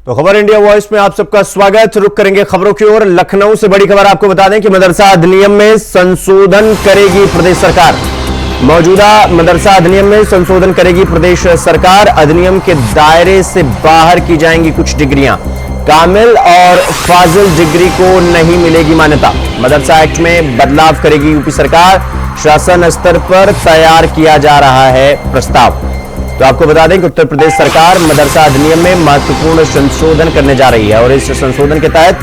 तो खबर India voice में आप सबका स्वागत। रुक करेंगे खबरों की ओर। लखनऊ से बड़ी खबर आपको बता दें कि मदरसा अधिनियम में संशोधन करेगी प्रदेश सरकार। मौजूदा मदरसा अधिनियम में संशोधन करेगी प्रदेश सरकार। अधिनियम के दायरे से बाहर की जाएंगी कुछ डिग्रियां। कामिल और फाजिल डिग्री को नहीं मिलेगी मान्यता। मदरसा एक्ट में बदलाव करेगी यूपी सरकार। शासन स्तर पर तैयार किया जा रहा है प्रस्ताव। तो आपको बता दें कि उत्तर प्रदेश सरकार मदरसा अधिनियम में महत्वपूर्ण संशोधन करने जा रही है और इस संशोधन के तहत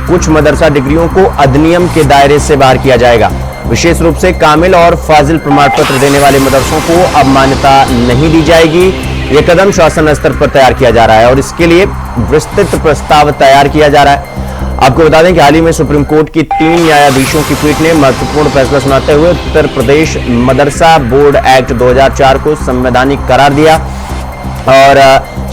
कुछ मदरसा डिग्रियों को अधिनियम के दायरे से बाहर किया जाएगा। विशेष रूप से कामिल और फाजिल प्रमाण पत्र देने वाले मदरसों को अब मान्यता नहीं दी जाएगी। यह कदम शासन स्तर पर तैयार किया जा रहा है और इसके लिए विस्तृत प्रस्ताव तैयार किया जा रहा है। आपको बता दें कि हाल ही में सुप्रीम कोर्ट की 3 न्यायाधीशों की पीठ ने महत्वपूर्ण फैसला सुनाते हुए उत्तर प्रदेश मदरसा बोर्ड एक्ट 2004 को संवैधानिक करार दिया और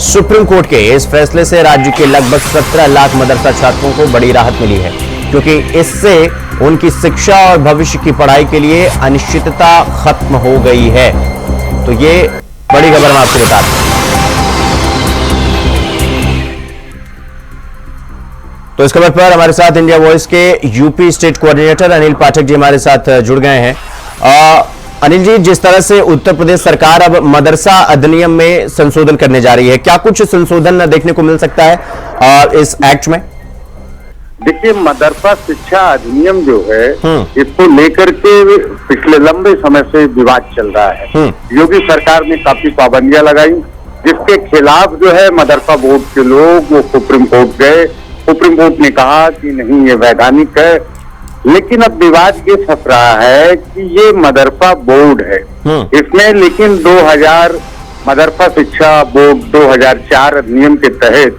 सुप्रीम कोर्ट के इस फैसले से राज्य के लगभग 17 लाख मदरसा छात्रों को बड़ी राहत मिली है, क्योंकि इससे उनकी शिक्षा और भविष्य की पढ़ाई के लिए अनिश्चितता खत्म हो गई है। तो ये बड़ी खबर हम आपको बता दें। तो इस खबर पर हमारे साथ इंडिया वॉइस के UP state coordinator Anil Pathak ji हमारे साथ जुड़ गए हैं। अनिल जी, जिस तरह से उत्तर प्रदेश सरकार अब मदरसा अधिनियम में संशोधन करने जा रही है, क्या कुछ संशोधन देखने को मिल सकता है इस एक्ट में? देखिए, मदरसा शिक्षा अधिनियम जो है इसको लेकर के पिछले लंबे समय से विवाद चल रहा है। योगी सरकार ने काफी पाबंदियां लगाई, जिसके खिलाफ जो है मदरसा बोर्ड के लोग वो सुप्रीम कोर्ट गए। सुप्रीम कोर्ट ने कहा कि नहीं, ये वैधानिक है। लेकिन अब विवाद ये फंस रहा है कि ये मदरसा बोर्ड है। इसमें लेकिन 2000 मदरसा शिक्षा बोर्ड 2004 अधिनियम के तहत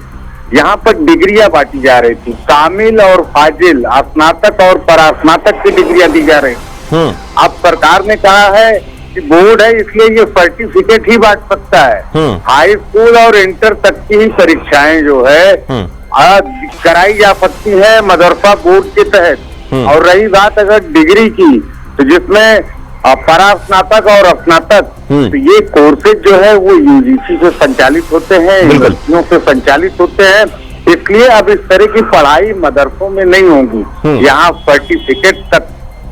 यहाँ पर डिग्रियां बांटी जा रही थी। कामिल और फाजिल, स्नातक और परास्नातक की डिग्रियां दी जा रही थी। अब सरकार ने कहा है कि बोर्ड है, इसलिए ये सर्टिफिकेट ही बांट सकता है। हाई स्कूल और इंटर तक की ही परीक्षाएं जो है कराई जा सकती है मदरसा बोर्ड के तहत। और रही बात अगर डिग्री की, तो जिसमें परास्नातक और स्नातक, तो ये कोर्सेज जो है वो यूजीसी से संचालित होते हैं, यूनिवर्सिटियों से संचालित होते हैं। इसलिए अब इस तरह की पढ़ाई मदरसों में नहीं होगी। यहाँ सर्टिफिकेट तक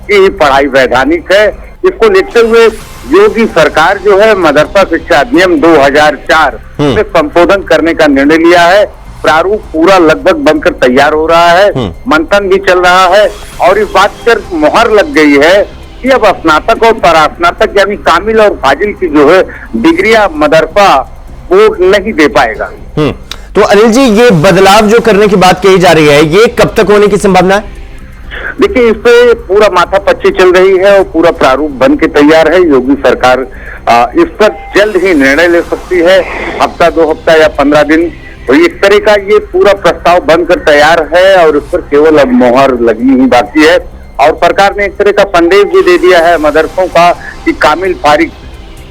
की ही पढ़ाई वैधानिक है। इसको देखते हुए योगी सरकार जो है मदरसा शिक्षा अधिनियम 2004 में संशोधन करने का निर्णय लिया है। प्रारूप पूरा लगभग बनकर तैयार हो रहा है, मंथन भी चल रहा है और इस बात पर मुहर लग गई है कि अब स्नातक और परास्नातक यानी कामिल और फाजिल की जो है डिग्रियां मदरसा बोर्ड नहीं दे पाएगा। तो अनिल जी, ये बदलाव जो करने की बात कही जा रही है, ये कब तक होने की संभावना है? देखिए, इस पे पूरा माथापच्ची चल रही है और पूरा प्रारूप बन के तैयार है। योगी सरकार इस पर जल्द ही निर्णय ले सकती है, हफ्ता 2 हफ्ता या 15 दिन। तो इस तरह का ये पूरा प्रस्ताव बनकर तैयार है और उस पर केवल अब मोहर लगनी ही बाकी है। और सरकार ने एक तरह का संदेश भी दे दिया है मदरसों का कि कामिल फारिग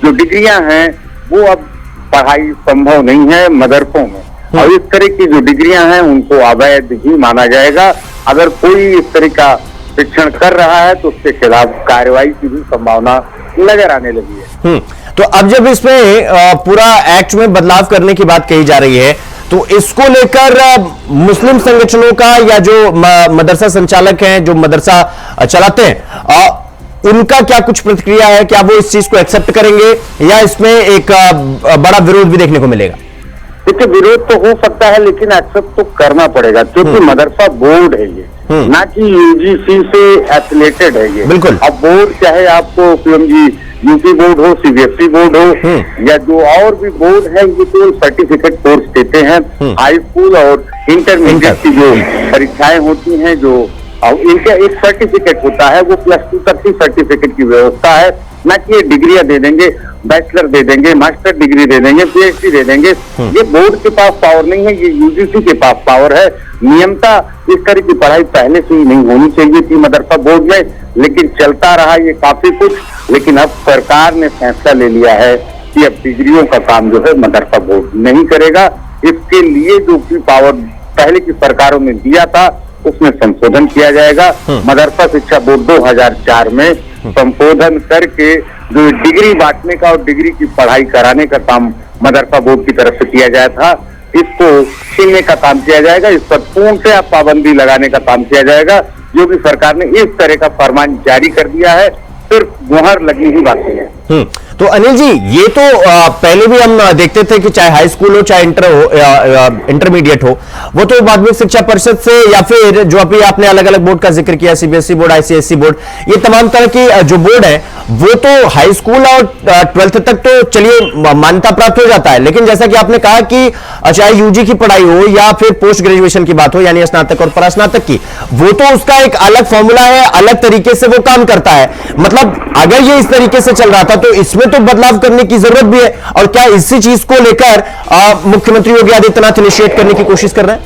जो डिग्रियां हैं वो अब पढ़ाई संभव नहीं है मदरसों में, और इस तरह की जो डिग्रियां हैं उनको अवैध ही माना जाएगा। अगर कोई इस तरह का शिक्षण कर रहा है तो उसके खिलाफ कार्रवाई की भी संभावना नजर आने लगी है। तो अब जब इसमें पूरा एक्ट में बदलाव करने की बात कही जा रही है, तो इसको लेकर मुस्लिम संगठनों का या जो मदरसा संचालक हैं, जो मदरसा चलाते हैं, उनका क्या कुछ प्रतिक्रिया है? क्या वो इस चीज को एक्सेप्ट करेंगे या इसमें एक बड़ा विरोध भी देखने को मिलेगा? देखिए, विरोध तो हो सकता है लेकिन एक्सेप्ट तो करना पड़ेगा, क्योंकि मदरसा बोर्ड है ये, ना कि यूजीसी से एफिलेटेड है ये। बिल्कुल। अब बोर्ड चाहे आपको पीएमजी यूपी बोर्ड हो, सीबीएसई बोर्ड हो या जो और भी बोर्ड है, ये तो सर्टिफिकेट कोर्स देते हैं। हाई स्कूल और इंटरमीडिएट की जो परीक्षाएं होती हैं, जो इनका एक सर्टिफिकेट होता है, वो +2 तक की सर्टिफिकेट की व्यवस्था है, ना कि ये डिग्रियां दे देंगे, बैचलर दे देंगे, मास्टर डिग्री दे देंगे, पीएचडी दे देंगे। ये बोर्ड के पास पावर नहीं है, ये यूजीसी के पास पावर है। नियमता इस तरह की पढ़ाई पहले से ही नहीं होनी चाहिए थी मदरसा बोर्ड में, लेकिन चलता रहा ये काफी कुछ। लेकिन अब सरकार ने फैसला ले लिया है कि अब डिग्रियों का काम जो है मदरसा बोर्ड नहीं करेगा। इसके लिए जो भी पावर पहले की सरकारों ने दिया था उसमें संशोधन किया जाएगा। मदरसा शिक्षा बोर्ड 2004 में संशोधन करके जो डिग्री बांटने का और डिग्री की पढ़ाई कराने का काम मदरसा बोर्ड की तरफ से किया गया था, इसको छीनने का काम किया जाएगा। इस पर पूर्णतः पाबंदी लगाने का काम किया जाएगा। योगी सरकार ने इस तरह का फरमान जारी कर दिया है, सिर्फ मुहर लगनी ही बाकी है। तो अनिल जी, ये तो पहले भी हम देखते थे कि चाहे हाई स्कूल हो चाहे इंटर हो, इंटरमीडिएट हो, वो तो माध्यमिक शिक्षा परिषद से या फिर जो अभी आपने अलग अलग बोर्ड का जिक्र किया, सीबीएसई बोर्ड, आईसीएसई बोर्ड, ये तमाम तरह की जो बोर्ड है वो तो हाई स्कूल और 12th तक तो चलिए मान्यता प्राप्त हो जाता है, लेकिन जैसा कि आपने कहा कि चाहे यूजी की पढ़ाई हो या फिर पोस्ट ग्रेजुएशन की बात हो, यानी स्नातक और परास्नातक की, वो तो उसका एक अलग फॉर्मूला है, अलग तरीके से वो काम करता है। मतलब अगर ये इस तरीके से चल रहा था तो इसमें तो बदलाव करने की जरूरत भी है। और क्या इसी चीज को लेकर मुख्यमंत्री योगी आदित्यनाथ इनिशिएट करने की कोशिश कर रहे हैं?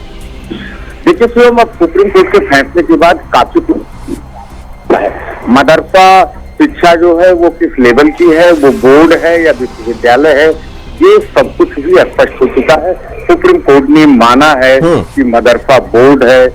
देखिए शिवम, अब सुप्रीम कोर्ट के फैसले के बाद काफी मदरसा शिक्षा जो है वो किस लेवल की है, वो बोर्ड है या विश्वविद्यालय है, ये सब कुछ भी स्पष्ट हो चुका है। सुप्रीम कोर्ट ने माना है कि मदरसा बोर्ड है।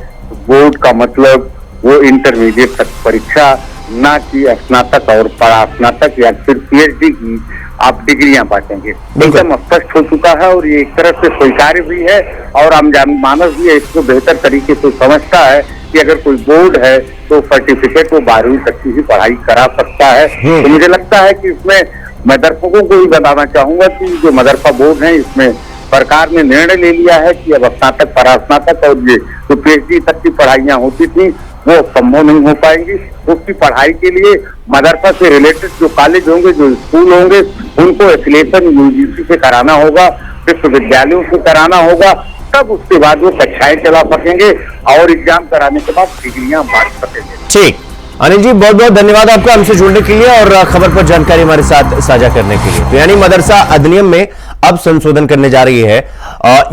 बोर्ड का मतलब वो इंटरमीडिएट तक परीक्षा, ना कि स्नातक और परास्नातक या फिर पीएचडी की आप डिग्रियां बांटेंगे। एकदम स्पष्ट हो चुका है और ये एक तरह से स्वीकार्य भी है और आम मानस भी इसको बेहतर तरीके से समझता है कि अगर कोई बोर्ड है तो सर्टिफिकेट वो 12वीं तक की ही पढ़ाई करा सकता है। तो मुझे लगता है कि इसमें मैं दर्शकों को भी बताना चाहूंगा कि जो मदरसा बोर्ड है इसमें सरकार ने निर्णय ले लिया है कि अब स्नातक, परास्नातक और ये जो पीएचडी तक की पढ़ाइयां होती थी वो संभव नहीं हो पाएंगी। उसकी पढ़ाई के लिए मदरसा से रिलेटेड जो कॉलेज होंगे, जो स्कूल होंगे, उनको एफिलिएशन यूजीसी से कराना होगा, विश्वविद्यालयों से कराना होगा, तब उसके बाद वो कक्षाएं चला सकेंगे और एग्जाम कराने के बाद डिग्रियां बांट सकेंगे। ठीक, अनिल जी बहुत बहुत धन्यवाद आपका हमसे जुड़ने के लिए और खबर पर जानकारी हमारे साथ साझा करने के लिए। तो यानी मदरसा अधिनियम में अब संशोधन करने जा रही है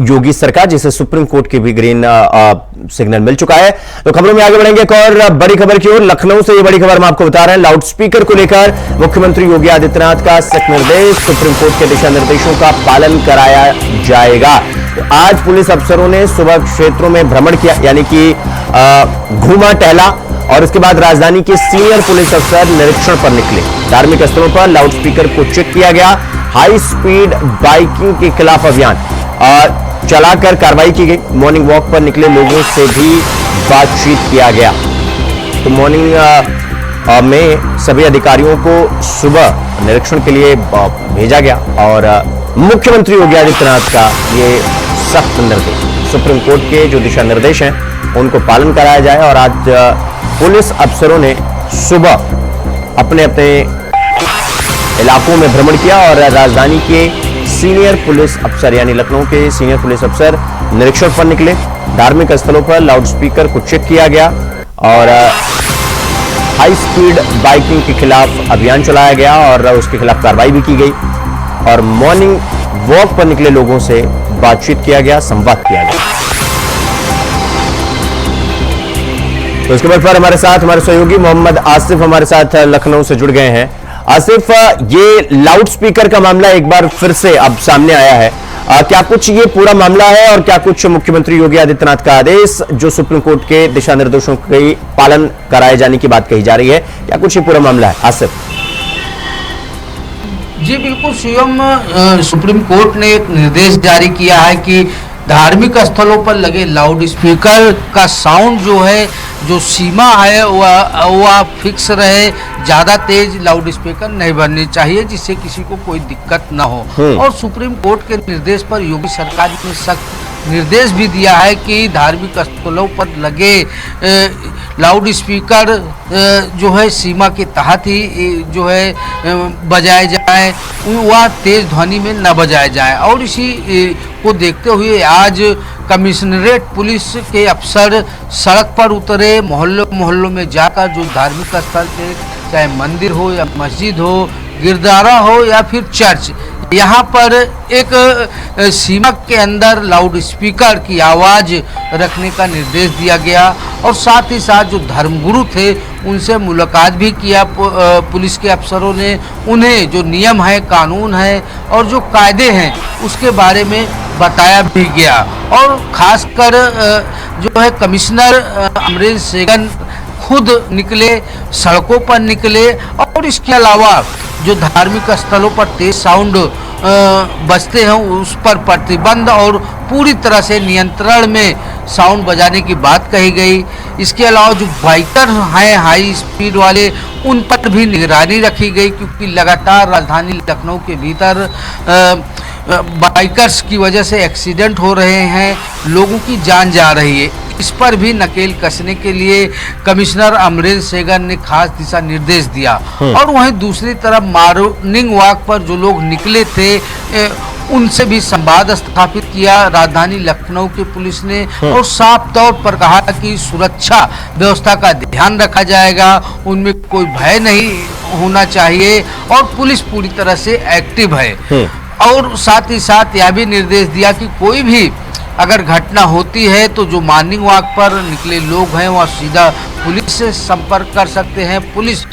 योगी सरकार, जिसे सुप्रीम कोर्ट की भी ग्रीन सिग्नल मिल चुका है। तो खबरों में आगे बढ़ेंगे एक और बड़ी खबर की ओर। लखनऊ से ये बड़ी खबर हम आपको बता रहे हैं। लाउडस्पीकर को लेकर मुख्यमंत्री योगी आदित्यनाथ का सख्त निर्देश, सुप्रीम कोर्ट के दिशा निर्देशों का पालन कराया जाएगा। तो आज पुलिस अफसरों ने सुबह क्षेत्रों में भ्रमण किया, यानी कि घूमा टहला, और इसके बाद राजधानी के सीनियर पुलिस अफसर निरीक्षण पर निकले। धार्मिक स्थलों पर लाउडस्पीकर को चेक किया गया। हाई स्पीड बाइकिंग के खिलाफ अभियान चलाकर कार्रवाई की गई। मॉर्निंग वॉक पर निकले लोगों से भी बातचीत किया गया। तो मॉर्निंग में सभी अधिकारियों को सुबह निरीक्षण के लिए भेजा गया और मुख्यमंत्री योगी आदित्यनाथ का ये सख्त निर्देश, सुप्रीम कोर्ट के जो दिशा निर्देश हैं उनको पालन कराया जाए। और आज पुलिस अफसरों ने सुबह अपने अपने इलाकों में भ्रमण किया और राजधानी के सीनियर पुलिस अफसर, यानी लखनऊ के सीनियर पुलिस अफसर निरीक्षण पर निकले। धार्मिक स्थलों पर लाउडस्पीकर को चेक किया गया और हाई स्पीड बाइकिंग के खिलाफ अभियान चलाया गया और उसके खिलाफ कार्रवाई भी की गई। और मॉर्निंग वॉक पर निकले लोगों से बातचीत किया गया, संवाद किया गया। तो इसके बाद पर हमारे साथ हमारे सहयोगी मोहम्मद आसिफ हमारे साथ लखनऊ से जुड़ गए हैं। आसिफ, ये लाउड स्पीकर का मामला एक बार फिर से अब सामने आया है। क्या कुछ ये पूरा मामला है और क्या कुछ मुख्यमंत्री योगी आदित्यनाथ का आदेश जो सुप्रीम कोर्ट के दिशा निर्देशों के पालन कराए जाने की बात कही जा रही है, क्या कुछ ये पूरा मामला है? आसिफ जी बिल्कुल शिवम, सुप्रीम कोर्ट ने एक निर्देश जारी किया है कि धार्मिक स्थलों पर लगे लाउड स्पीकर का साउंड जो है, जो सीमा है वह फिक्स रहे। ज़्यादा तेज लाउड स्पीकर नहीं बननी चाहिए जिससे किसी को कोई दिक्कत ना हो। और सुप्रीम कोर्ट के निर्देश पर योगी सरकार ने सख्त निर्देश भी दिया है कि धार्मिक स्थलों पर लगे लाउड स्पीकर जो है सीमा के तहत ही जो है बजाए जाए, वह तेज ध्वनि में न बजाया जाए। और इसी को देखते हुए आज कमिश्नरेट पुलिस के अफसर सड़क पर उतरे, मोहल्लों में जाकर जो धार्मिक स्थल थे, चाहे मंदिर हो या मस्जिद हो, गिरद्वारा हो या फिर चर्च, यहाँ पर एक सीमा के अंदर लाउड स्पीकर की आवाज़ रखने का निर्देश दिया गया। और साथ ही साथ जो धर्मगुरु थे उनसे मुलाकात भी किया पुलिस के अफसरों ने। उन्हें जो नियम है, कानून है और जो कायदे हैं उसके बारे में बताया भी गया। और खासकर जो है कमिश्नर अमरेंद्र सेगन खुद निकले, सड़कों पर निकले। और इसके अलावा जो धार्मिक स्थलों पर तेज साउंड बजते हैं उस पर प्रतिबंध और पूरी तरह से नियंत्रण में साउंड बजाने की बात कही गई। इसके अलावा जो बाइकर हैं हाई स्पीड वाले, उन पर भी निगरानी रखी गई, क्योंकि लगातार राजधानी लखनऊ के भीतर बाइकर्स की वजह से एक्सीडेंट हो रहे हैं, लोगों की जान जा रही है। इस पर भी नकेल कसने के लिए कमिश्नर अमरेंद्र सेगर ने खास दिशा निर्देश दिया। और वहीं दूसरी तरफ मॉर्निंग वॉक पर जो लोग निकले थे उनसे भी संवाद स्थापित किया राजधानी लखनऊ की पुलिस ने, और साफ तौर पर कहा कि सुरक्षा व्यवस्था का ध्यान रखा जाएगा, उनमें कोई भय नहीं होना चाहिए और पुलिस पूरी तरह से एक्टिव है। और साथ ही साथ यह भी निर्देश दिया कि कोई भी अगर घटना होती है तो जो मॉर्निंग वॉक पर निकले लोग हैं वह सीधा पुलिस से संपर्क कर सकते हैं, पुलिस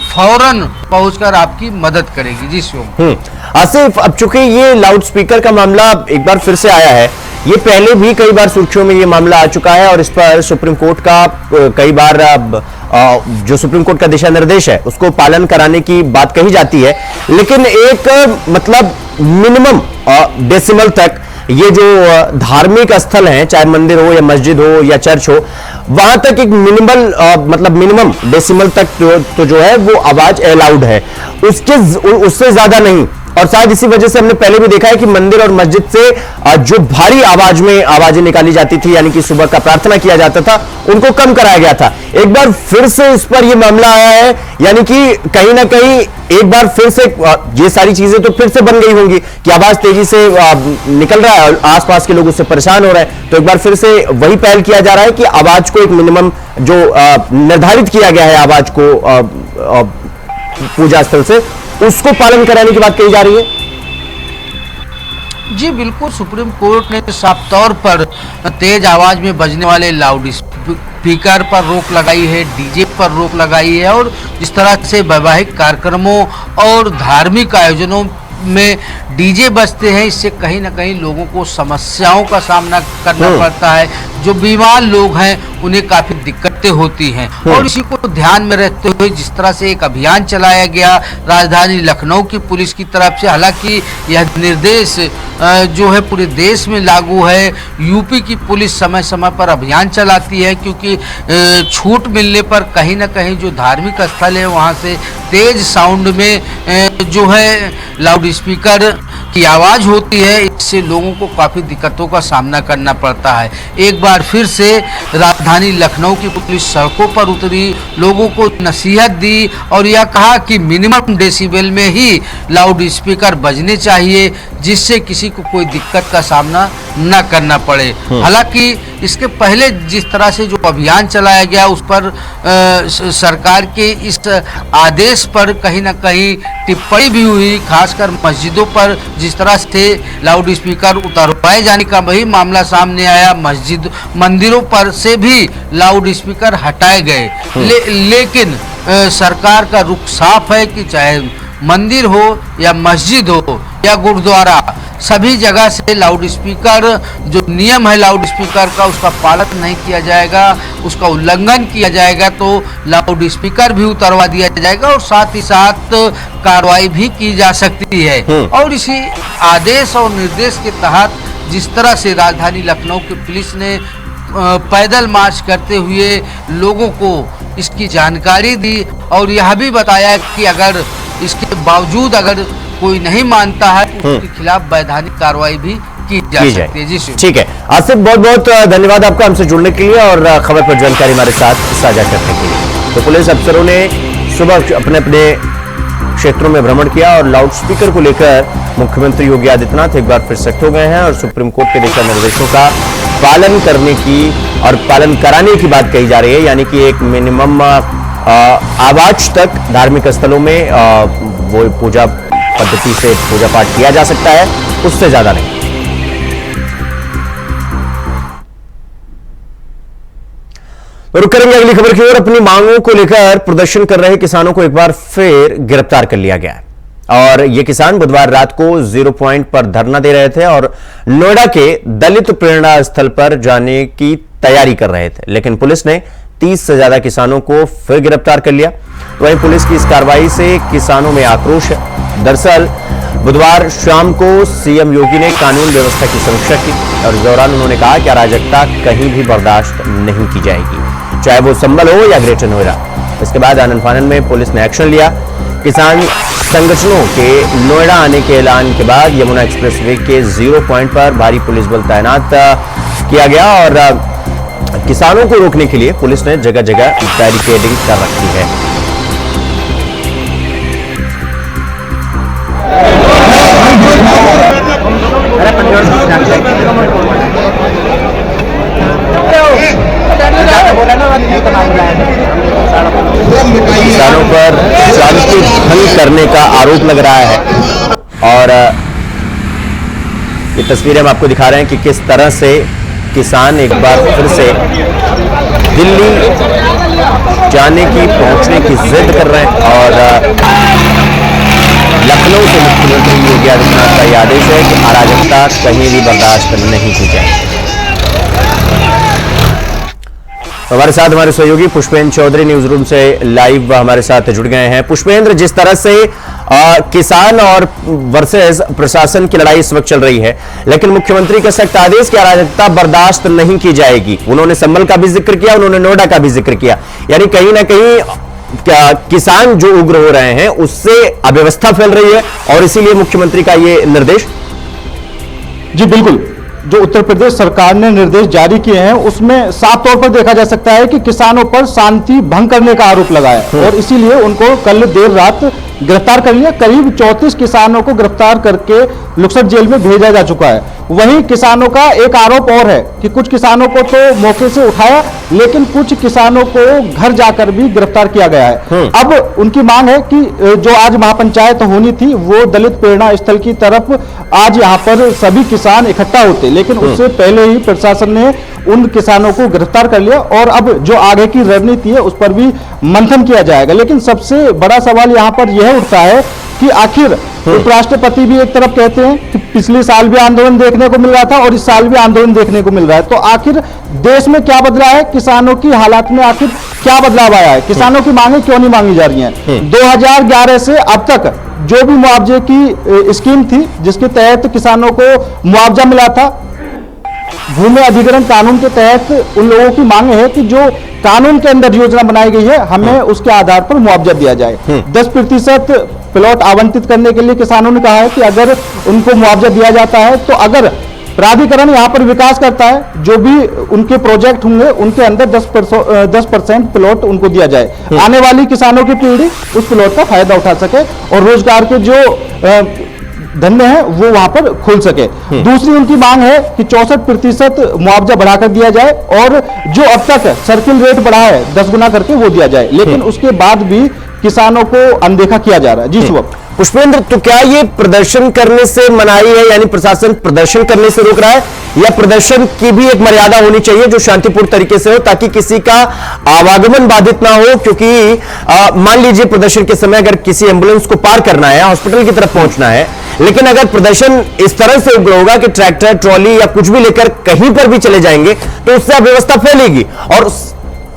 फौरन पहुंचकर आपकी मदद करेगी। जी शिवम। आसिफ, अब चूंकि ये लाउड स्पीकर का मामला एक बार फिर से आया है, ये पहले भी कई बार सुर्खियों में ये मामला आ चुका है और इस पर सुप्रीम कोर्ट का कई बार जो सुप्रीम कोर्ट का दिशा निर्देश है उसको पालन कराने की बात कही जाती है, लेकिन एक मतलब मिनिमम डेसिमल तक ये जो धार्मिक स्थल हैं, चाहे मंदिर हो या मस्जिद हो या चर्च हो, वहां तक एक मिनिमम डेसिमल तक तो जो है वो आवाज अलाउड है, उससे ज्यादा नहीं। और शायद इसी वजह से हमने पहले भी देखा है कि मंदिर और मस्जिद से जो भारी आवाज में आवाजें निकाली जाती थी, यानी कि सुबह का प्रार्थना किया जाता था, उनको कम कराया गया था। एक बार फिर से इस पर यह मामला आया है, यानी कि कहीं ना कहीं एक बार फिर से ये सारी चीजें तो फिर से बन गई होंगी कि आवाज तेजी से निकल रहा है और आसपास के लोग उससे परेशान हो रहे हैं, तो एक बार फिर से वही पहल किया जा रहा है कि आवाज को एक मिनिमम जो निर्धारित किया गया है आवाज को पूजा स्थल से, उसको पालन कराने की बात कही जा रही है। जी बिल्कुल, सुप्रीम कोर्ट ने साफ तौर पर तेज आवाज में बजने वाले लाउड स्पीकर पर रोक लगाई है, डीजे पर रोक लगाई है, और जिस तरह से वैवाहिक कार्यक्रमों और धार्मिक आयोजनों में डीजे बजते हैं, इससे कहीं ना कहीं लोगों को समस्याओं का सामना करना पड़ता है। जो बीमार लोग हैं उन्हें काफी दिक्कतें होती हैं, और इसी को ध्यान में रखते हुए जिस तरह से एक अभियान चलाया गया राजधानी लखनऊ की पुलिस की तरफ से, हालांकि यह निर्देश जो है पूरे देश में लागू है। यूपी की पुलिस समय समय पर अभियान चलाती है, क्योंकि छूट मिलने पर कहीं ना कहीं जो धार्मिक स्थल है वहाँ से तेज साउंड में जो है लाउड स्पीकर की आवाज होती है, इससे लोगों को काफी दिक्कतों का सामना करना पड़ता है। एक बार फिर से राजधानी लखनऊ की पुलिस सड़कों पर उतरी, लोगों को नसीहत दी और यह कहा कि मिनिमम डेसिबल में ही लाउड स्पीकर बजने चाहिए, जिससे किसी को कोई दिक्कत का सामना न करना पड़े। हालांकि इसके पहले जिस तरह से जो अभियान चलाया गया उस पर सरकार के इस आदेश पर कहीं ना कहीं टिप्पणी भी हुई, खासकर मस्जिदों पर जिस तरह से लाउड स्पीकर उतरवाए जाने का वही मामला सामने आया, मंदिरों पर से भी लाउड स्पीकर हटाए गए। लेकिन सरकार का रुख साफ है कि चाहे मंदिर हो या मस्जिद हो या गुरुद्वारा, सभी जगह से लाउड स्पीकर जो नियम है लाउड स्पीकर का उसका पालन नहीं किया जाएगा, उसका उल्लंघन किया जाएगा तो लाउड स्पीकर भी उतरवा दिया जाएगा और साथ ही साथ कार्रवाई भी की जा सकती है। और इसी आदेश और निर्देश के तहत जिस तरह से राजधानी लखनऊ की पुलिस ने पैदल मार्च करते हुए लोगों को इसकी जानकारी दी और यह भी बताया कि अगर इसके बावजूद अगर कोई नहीं मानता है तो उसके खिलाफ वैधानिक कार्रवाई भी की जा सकती है। जी ठीक है आसिफ, बहुत बहुत धन्यवाद आपका हमसे जुड़ने के लिए और खबर पर जानकारी हमारे साथ साझा करने के लिए। तो पुलिस अफसरों ने सुबह अपने अपने क्षेत्रों में भ्रमण किया और लाउड स्पीकर को लेकर मुख्यमंत्री योगी आदित्यनाथ एक बार फिर सख्त हो गए हैं और सुप्रीम कोर्ट के दिशा निर्देशों का पालन करने की और पालन कराने की बात कही जा रही है, यानी कि एक मिनिमम आवाज तक धार्मिक स्थलों में वो पूजा पद्धति से पूजा पाठ किया जा सकता है, उससे ज्यादा नहीं। रुक करेंगे अगली खबर की ओर। अपनी मांगों को लेकर प्रदर्शन कर रहे किसानों को एक बार फिर गिरफ्तार कर लिया गया है और ये किसान बुधवार रात को 0 पॉइंट पर धरना दे रहे थे और नोएडा के दलित प्रेरणा स्थल पर जाने की तैयारी कर रहे थे, लेकिन पुलिस ने 30 से ज्यादा किसानों को फिर गिरफ्तार कर लिया। वहीं पुलिस की इस कार्रवाई से किसानों में आक्रोश है। दरअसल बुधवार शाम को सीएम योगी ने कानून व्यवस्था की समीक्षा की और इस दौरान उन्होंने कहा कि अराजकता कहीं भी बर्दाश्त नहीं की जाएगी, चाहे वो संभल हो या ग्रेटर नोएडा। इसके बाद आनन फानन में पुलिस ने एक्शन लिया। किसान संगठनों के नोएडा आने के ऐलान के बाद यमुना एक्सप्रेसवे के 0 पॉइंट पर भारी पुलिस बल तैनात किया गया और किसानों को रोकने के लिए पुलिस ने जगह जगह बैरिकेडिंग कर रखी है। किसानों पर शांति भंग करने का आरोप लग रहा है और ये तस्वीरें हम आपको दिखा रहे हैं कि किस तरह से किसान एक बार फिर से दिल्ली जाने की पहुंचने की जिद कर रहे हैं और लखनऊ से मुख्यमंत्री योगी आदित्यनाथ का यह आदेश है कि अराजकता कहीं भी बर्दाश्त नहीं की जाए। हमारे साथ हमारे सहयोगी पुष्पेंद्र चौधरी न्यूज रूम से लाइव हमारे साथ जुड़ गए हैं। पुष्पेंद्र, जिस तरह से किसान और वर्सेस प्रशासन की लड़ाई इस वक्त चल रही है, लेकिन मुख्यमंत्री का सख्त आदेश कि अराजकता बर्दाश्त नहीं की जाएगी। उन्होंने संभल का भी जिक्र किया, उन्होंने नोएडा का भी जिक्र किया, यानी कहीं ना कहीं किसान जो उग्र हो रहे हैं उससे अव्यवस्था फैल रही है और इसीलिए मुख्यमंत्री का ये निर्देश। जी बिल्कुल, जो उत्तर प्रदेश सरकार ने निर्देश जारी किए हैं उसमें साफ तौर पर देखा जा सकता है कि किसानों पर शांति भंग करने का आरोप लगा है और इसीलिए उनको कल देर रात गिरफ्तार कर लिया। करीब 34 किसानों को गिरफ्तार करके लुक्सर जेल में भेजा जा चुका है। वहीं किसानों का एक आरोप और है कि कुछ किसानों को तो मौके से उठाया, लेकिन कुछ किसानों को घर जाकर भी गिरफ्तार किया गया है। अब उनकी मांग है कि जो आज महापंचायत होनी थी वो दलित प्रेरणा स्थल की तरफ आज यहाँ पर सभी किसान इकट्ठा होते, लेकिन उससे पहले ही प्रशासन ने उन किसानों को गिरफ्तार कर लिया और अब जो आगे की रणनीति है उस पर भी मंथन किया जाएगा। लेकिन सबसे बड़ा सवाल यहाँ पर यह उठता है कि आखिर उपराष्ट्रपति भी एक तरफ कहते हैं कि पिछले साल भी आंदोलन देखने को मिल रहा था और इस साल भी आंदोलन देखने को मिल रहा है, तो आखिर देश में क्या बदला है, किसानों की हालात में आखिर क्या बदलाव आया है, किसानों की मांगे क्यों नहीं मांगी जा रही हैं। 2011 से अब तक जो भी मुआवजे की स्कीम थी जिसके तहत किसानों को मुआवजा मिला था, भूमि अधिग्रहण कानून के तहत उन लोगों की मांग है कि जो कानून के अंदर योजना बनाई गई है हमें उसके आधार पर मुआवजा दिया जाए। 10% प्लॉट आवंटित करने के लिए किसानों ने कहा है कि अगर उनको मुआवजा दिया जाता है तो अगर प्राधिकरण यहाँ पर विकास करता है, जो भी उनके प्रोजेक्ट होंगे उनके अंदर 10% प्लॉट उनको दिया जाए, आने वाली किसानों की पीढ़ी उस प्लॉट का फायदा उठा सके और रोजगार के जो धंधे हैं वो वहां पर खुल सके। दूसरी उनकी मांग है कि 64% मुआवजा बढ़ाकर दिया जाए और जो अब तक सर्किल रेट बढ़ा है 10 गुना करके वो दिया जाए, लेकिन उसके बाद भी किसानों को अनदेखा किया जा रहा है। जी शुभ पुष्पेंद्र, तो क्या ये प्रदर्शन करने से मनाही है, यानी प्रशासन प्रदर्शन करने से रोक रहा है, या प्रदर्शन की भी एक मर्यादा होनी चाहिए जो शांतिपूर्ण तरीके से हो ताकि किसी का आवागमन बाधित ना हो? क्योंकि मान लीजिए प्रदर्शन के समय अगर किसी एम्बुलेंस को पार करना है, हॉस्पिटल की तरफ पहुंचना है, लेकिन अगर प्रदर्शन इस तरह से उग्र होगा कि ट्रैक्टर, ट्रॉली या कुछ भी लेकर कहीं पर भी चले जाएंगे तो उससे अव्यवस्था फैलेगी। और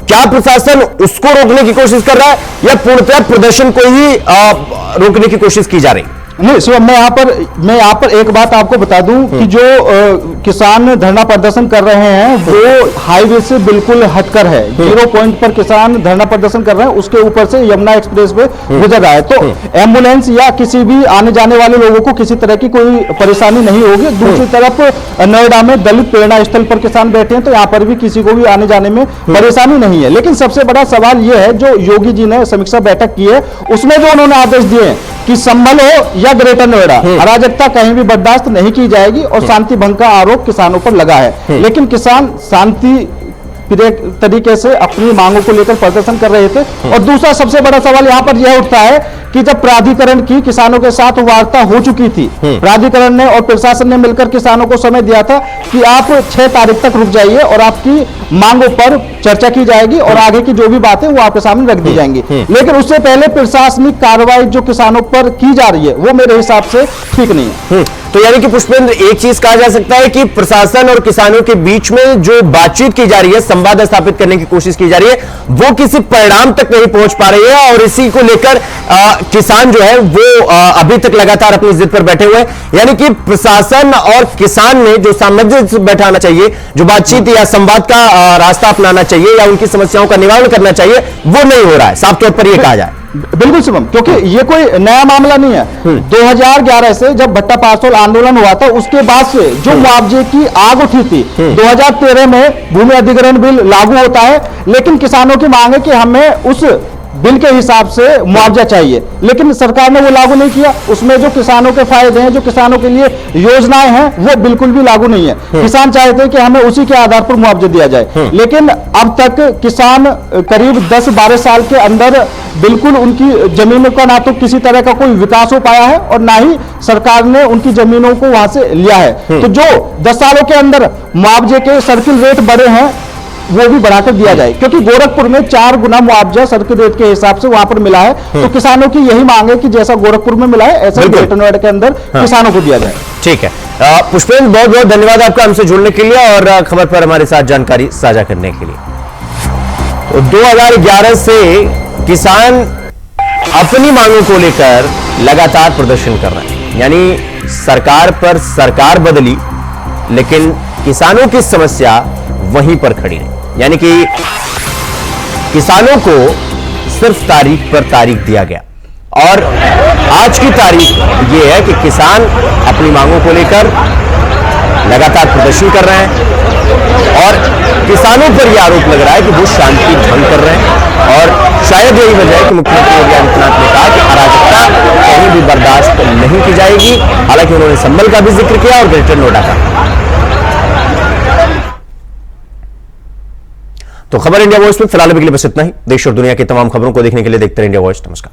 क्या प्रशासन उसको रोकने की कोशिश कर रहा है या पूर्णतः प्रदर्शन को ही रोकने की कोशिश की जा रही? नहीं शिवम, मैं यहाँ पर एक बात आपको बता दूं कि जो किसान धरना प्रदर्शन कर रहे हैं वो हाईवे से बिल्कुल हटकर है। 0 पॉइंट पर किसान धरना प्रदर्शन कर रहे हैं, उसके ऊपर से यमुना एक्सप्रेस पे गुजर रहा है, तो एम्बुलेंस या किसी भी आने जाने वाले लोगों को किसी तरह की कोई परेशानी नहीं होगी। दूसरी तरफ नोएडा में दलित प्रेरणा स्थल पर किसान बैठे हैं, तो यहाँ पर भी किसी को भी आने जाने में परेशानी नहीं है। लेकिन सबसे बड़ा सवाल यह है, जो योगी जी ने समीक्षा बैठक की है उसमें जो उन्होंने आदेश दिए हैं कि संभल हो या ग्रेटर नोएडा, अराजकता कहीं भी बर्दाश्त नहीं की जाएगी और शांति भंग का आरोप किसानों पर लगा है। लेकिन किसान शांति तरीके से अपनी मांगों को लेकर प्रदर्शन कर रहे थे। और दूसरा सबसे बड़ा सवाल यहाँ पर यह उठता है कि जब प्राधिकरण की किसानों के साथ वार्ता हो चुकी थी, प्राधिकरण ने और प्रशासन ने मिलकर किसानों को समय दिया था कि आप 6 तारीख तक रुक जाइए और आपकी मांगों पर चर्चा की जाएगी और आगे की जो भी बातें वो आपके सामने रख दी जाएंगी। लेकिन उससे पहले प्रशासनिक कार्रवाई जो किसानों पर की जा रही है वो मेरे हिसाब से ठीक नहीं है। तो यानी कि पुष्पेंद्र, एक चीज कहा जा सकता है कि प्रशासन और किसानों के बीच में जो बातचीत की जा रही है, संवाद स्थापित करने की कोशिश की जा रही है, वो किसी परिणाम तक नहीं पहुंच पा रही है और इसी को लेकर किसान जो है वो अभी तक लगातार अपनी जिद पर बैठे हुए हैं, यानी कि प्रशासन और किसान में जो सामंजस्य बैठाना चाहिए, जो बातचीत या संवाद का रास्ता अपनाना चाहिए या उनकी समस्याओं का निवारण करना चाहिए, वो नहीं हो रहा है, साफ तौर पर यह कहा जाए। बिल्कुल शिवम, क्योंकि ये कोई नया मामला नहीं है। 2011 से जब भट्टा पासोल आंदोलन हुआ था, उसके बाद से जो मुआवजे की आग उठी थी, 2013 में भूमि अधिग्रहण बिल लागू होता है, लेकिन किसानों की मांग है कि हमें उस बिल के हिसाब से मुआवजा चाहिए, लेकिन सरकार ने वो लागू नहीं किया। उसमें जो किसानों के फायदे हैं, जो किसानों के लिए योजनाएं हैं, वो बिल्कुल भी लागू नहीं है। किसान चाहते हैं कि हमें उसी के आधार पर मुआवजा दिया जाए, लेकिन अब तक किसान करीब 10-12 साल के अंदर बिल्कुल उनकी जमीनों का ना तो किसी तरह का कोई विकास हो पाया है और ना ही सरकार ने उनकी जमीनों को वहां से लिया है। तो जो 10 सालों के अंदर मुआवजे के सर्किल रेट बढ़े हैं, वो भी बढ़ाकर दिया जाए, क्योंकि गोरखपुर में 4 गुना मुआवजा सर्किल रेट के हिसाब से वहां पर मिला है। तो किसानों की यही मांग है कि जैसा गोरखपुर में मिला है, ऐसा ग्रेटर नोएडा के अंदर किसानों को दिया जाए। ठीक है, पुष्पेंद्र, बहुत बहुत धन्यवाद आपका हमसे जुड़ने के लिए और खबर पर हमारे साथ जानकारी साझा करने के लिए। तो 2011 से किसान अपनी मांगों को लेकर लगातार प्रदर्शन कर रहे हैं, यानी सरकार पर सरकार बदली, लेकिन किसानों की समस्या वहीं पर खड़ी रही। यानी कि किसानों को सिर्फ तारीख पर तारीख दिया गया और आज की तारीख यह है कि किसान अपनी मांगों को लेकर लगातार प्रदर्शन कर रहे हैं और किसानों पर यह आरोप लग रहा है कि वो शांति भंग कर रहे हैं। और शायद यही वजह है कि मुख्यमंत्री योगी आदित्यनाथ ने कहा कि अराजकता कहीं भी बर्दाश्त नहीं की जाएगी। हालांकि उन्होंने संभल का भी जिक्र किया और ग्रेटर नोएडा का। तो खबर इंडिया वॉइस में फिलहाल अभी के लिए बस इतना ही। देश और दुनिया की तमाम खबरों को देखने के लिए देखते रहिए इंडिया वॉइस। नमस्कार।